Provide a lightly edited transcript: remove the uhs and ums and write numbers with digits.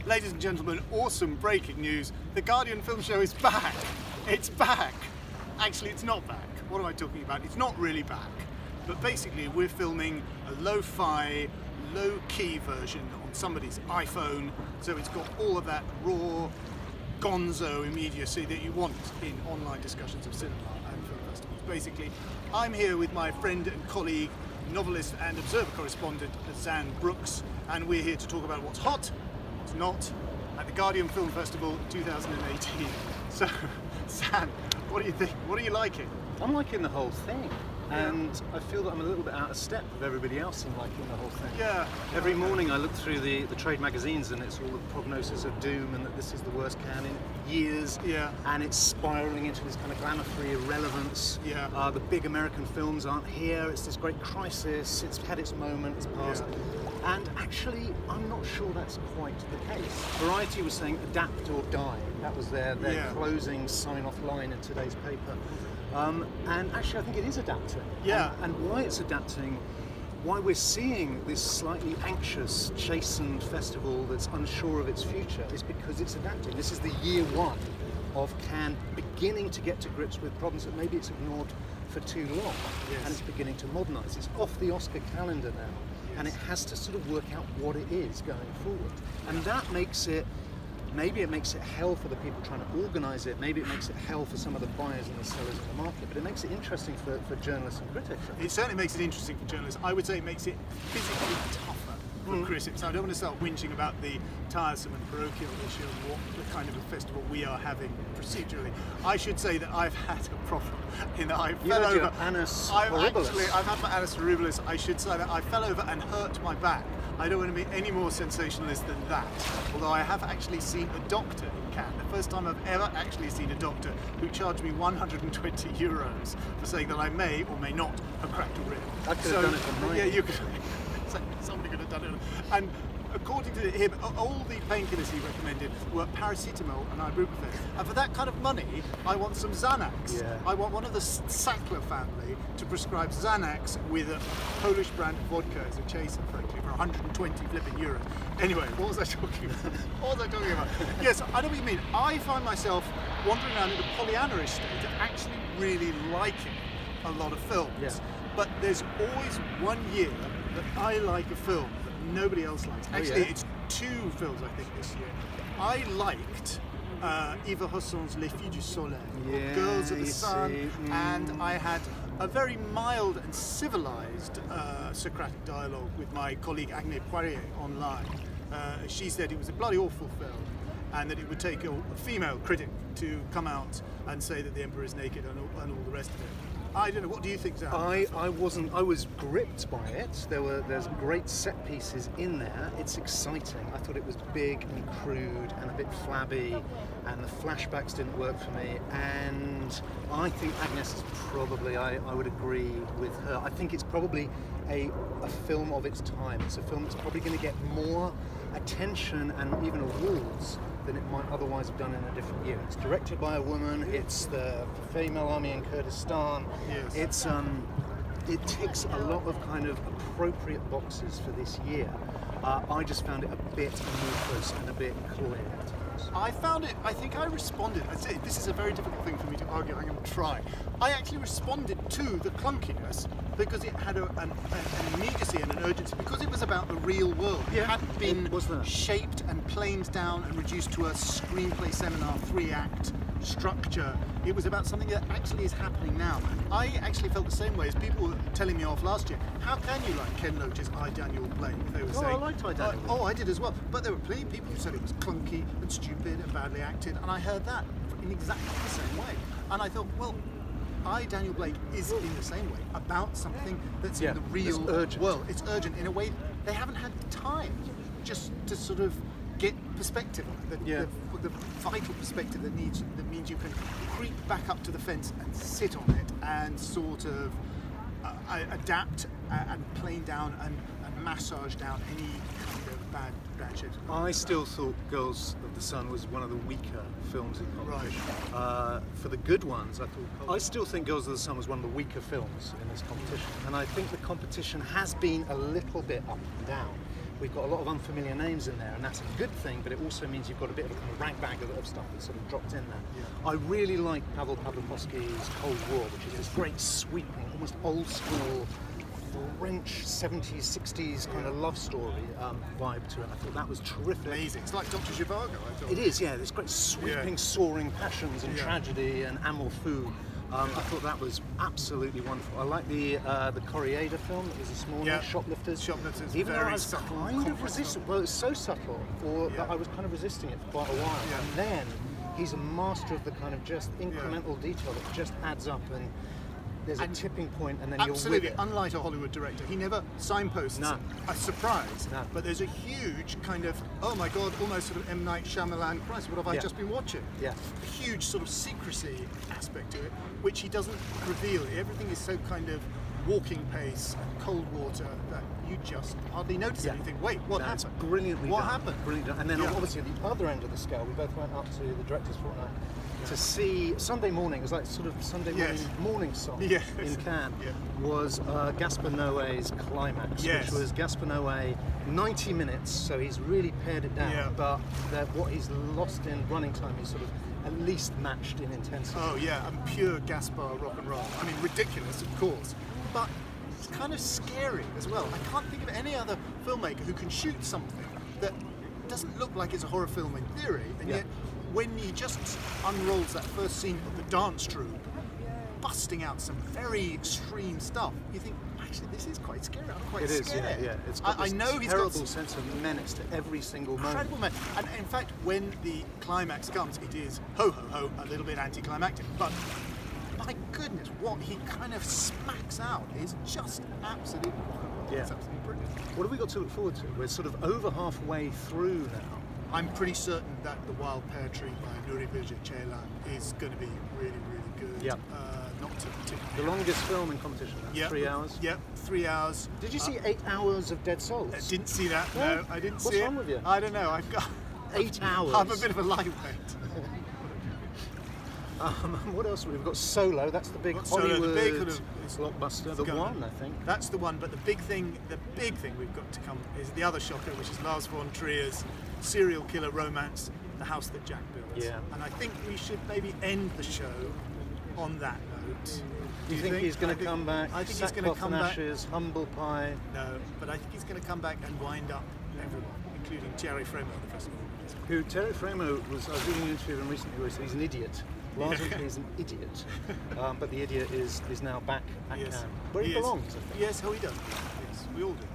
Ladies and gentlemen, awesome breaking news. The Guardian Film Show is back. It's back. Actually, it's not back. What am I talking about? It's not really back. But basically, we're filming a lo-fi, low-key version on somebody's iPhone. So it's got all of that raw, gonzo immediacy that you want in online discussions of cinema and film festivals. Basically, I'm here with my friend and colleague, novelist and Observer correspondent, Zan Brooks, and we're here to talk about what's hot and what's not at the Guardian Film Festival 2018. So, Zan, what do you think? What are you liking? I'm liking the whole thing, and I feel that I'm a little bit out of step with everybody else in liking the whole thing. Yeah. Every morning I look through the trade magazines and it's all the prognosis of doom and that this is the worst Cannes in years. Yeah. And it's spiralling into this kind of glamour-free irrelevance. Yeah. The big American films aren't here. It's this great crisis. It's had its moment. It's passed. Yeah. And actually, I'm not sure that's quite the case. Variety was saying adapt or die. That was their closing sign-off line in today's paper. And actually I think it is adapting. Yeah. And why it's adapting, why we're seeing this slightly anxious, chastened festival that's unsure of its future is because it's adapting. This is the year one of Cannes beginning to get to grips with problems that maybe it's ignored for too long. Yes. And it's beginning to modernise. It's off the Oscar calendar now. Yes. And it has to sort of work out what it is going forward. And that makes it, maybe it makes it hell for the people trying to organise it, maybe it makes it hell for some of the buyers and the sellers in the market, but it makes it interesting for journalists and critics. It certainly makes it interesting for journalists. I would say it makes it physically tougher for critics. I don't want to start whinging about the tiresome and parochial issue of what the kind of a festival we are having procedurally. I should say that I've had a problem in that I fell over. I've had my annus horribilis. I should say that I fell over and hurt my back. I don't want to be any more sensationalist than that. Although I have actually seen a doctor in Cannes. The first time I've ever actually seen a doctor who charged me 120 euros for saying that I may or may not have cracked a rib. I could have done it for mine. Yeah, you could. Somebody could have done it. And according to him, all the painkillers he recommended were paracetamol and ibuprofen. And for that kind of money, I want some Xanax. Yeah. I want one of the Sackler family to prescribe Xanax with a Polish brand of vodka as a chaser, frankly, for 120 flipping euros. Anyway, what was I talking about? What was I talking about? Yes, I know what you mean. I find myself wandering around in a Pollyanna state of actually really liking a lot of films. Yeah. But there's always one year that I like a film that nobody else likes. Actually, it's two films I think this year. I liked Eva Hosson's Les Filles du Soleil, or Girls of the Sun, and I had a very mild and civilized Socratic dialogue with my colleague Agnès Poirier online. She said it was a bloody awful film and that it would take a female critic to come out and say that the Emperor is naked and all the rest of it. I don't know, what do you think, Zan? I was gripped by it. There's great set pieces in there. It's exciting. I thought it was big and crude and a bit flabby, and the flashbacks didn't work for me. And I think Agnes is probably, I would agree with her. I think it's probably a film of its time. It's a film that's probably going to get more attention and even awards than it might otherwise have done in a different year. It's directed by a woman, it's the female army in Kurdistan. Yes. It's it ticks a lot of kind of appropriate boxes for this year. I just found it a bit amorphous and a bit clear at times. I think I responded. I say this is a very difficult thing for me to argue. I'm going to try. I actually responded to the clunkiness because it had an immediacy and an urgency, because it was about the real world. It hadn't been shaped and planed down and reduced to a screenplay seminar 3-act structure. It was about something that actually is happening now. I actually felt the same way as people were telling me off last year. How can you like Ken Loach's I, Daniel Blake? They were saying, I liked I, Daniel Blake. I did as well. But there were plenty of people who said it was clunky and stupid and badly acted, and I heard that in exactly the same way. And I thought, well, I, Daniel Blake, is in the same way about something that's in the real world. It's urgent in a way they haven't had time just to sort of get perspective on it. The vital perspective that means you can creep back up to the fence and sit on it and sort of adapt and plane down and massage down any kind of bad shapes. I still thought Girls of the Sun was one of the weaker films in competition. Right. For the good ones, I still think Girls of the Sun was one of the weaker films in this competition, and I think the competition has been a little bit up and down. we've got a lot of unfamiliar names in there, and that's a good thing, but it also means you've got a bit of a kind of rag bag of stuff that's sort of dropped in there. Yeah. I really like Pavel Pawlikowski's Cold War, which is this great sweeping, almost old school French 70s, 60s kind of love story vibe to it. I thought that was terrific. Amazing. It's like Dr. Zhivago, I thought. It is, yeah. This great sweeping, soaring passions and tragedy and amour fou. I thought that was absolutely wonderful. I like the Correada film that was this morning, Shoplifters. Shoplifters, Even though I very was subtle, kind of resistant, well, it's so subtle, that I was kind of resisting it for quite a while. Yeah. And then he's a master of the kind of just incremental detail that just adds up, and there's a tipping point, and then you're with absolutely, it. unlike a Hollywood director, he never signposts a surprise. No. But there's a huge kind of, oh my God, almost sort of M. Night Shyamalan, Christ, what have I just been watching? Yeah. A huge sort of secrecy aspect to it, which he doesn't reveal. Everything is so kind of walking pace and cold water that you just hardly notice anything. Wait, what happened? It's brilliantly what done. happened? Brilliantly done. And then obviously at the other end of the scale, we both went up to the Directors' Fortnight to see Sunday morning. It was like sort of Sunday morning song in Cannes. Was Gaspar Noé's Climax, which was Gaspar Noé 90 minutes. So he's really pared it down, but what he's lost in running time, he's sort of at least matched in intensity. Oh yeah, and pure Gaspar rock and roll. I mean, ridiculous, of course, but it's kind of scary as well. I can't think of any other filmmaker who can shoot something that doesn't look like it's a horror film in theory, and yet when he just unrolls that first scene of the dance troupe, busting out some very extreme stuff, you think, actually, this is quite scary. I'm quite scared. Yeah. It's got this he's terrible got sense of menace to every single moment. Incredible menace. And in fact, when the climax comes, it is ho ho ho, a little bit anticlimactic, but my goodness, what he kind of smacks out is just absolutely wonderful. It's absolutely brilliant. What have we got to look forward to? We're sort of over halfway through now. I'm pretty certain that The Wild Pear Tree by Nuri Bilge Ceylan is going to be really, really good. Yeah. Not to particularly. The longest film in competition, 3 hours? Yep, 3 hours. Did you see 8 hours of Dead Souls? I didn't see that, no, I didn't see it. What's wrong with you? I don't know, I've got 8 hours. I'm a bit of a lightweight. What else? We've got Solo, that's the big Hollywood the big kind of blockbuster, the one, I think. That's the one, but the big thing we've got to come is the other shocker, which is Lars von Trier's serial killer romance, The House That Jack Built. Yeah. And I think we should maybe end the show on that note. Do you think he's going to come back? I think he's going to come back. Ashes, humble pie. No, but I think he's going to come back and wind up everyone, including Thierry Frémaux at the festival. Who Thierry Frémaux was? I was reading an interview with him recently where he said he's an idiot. Lars von Trier is an idiot, but the idiot is now back at Cannes, where he belongs. I think. Yes, oh, he does. Yes, we all do.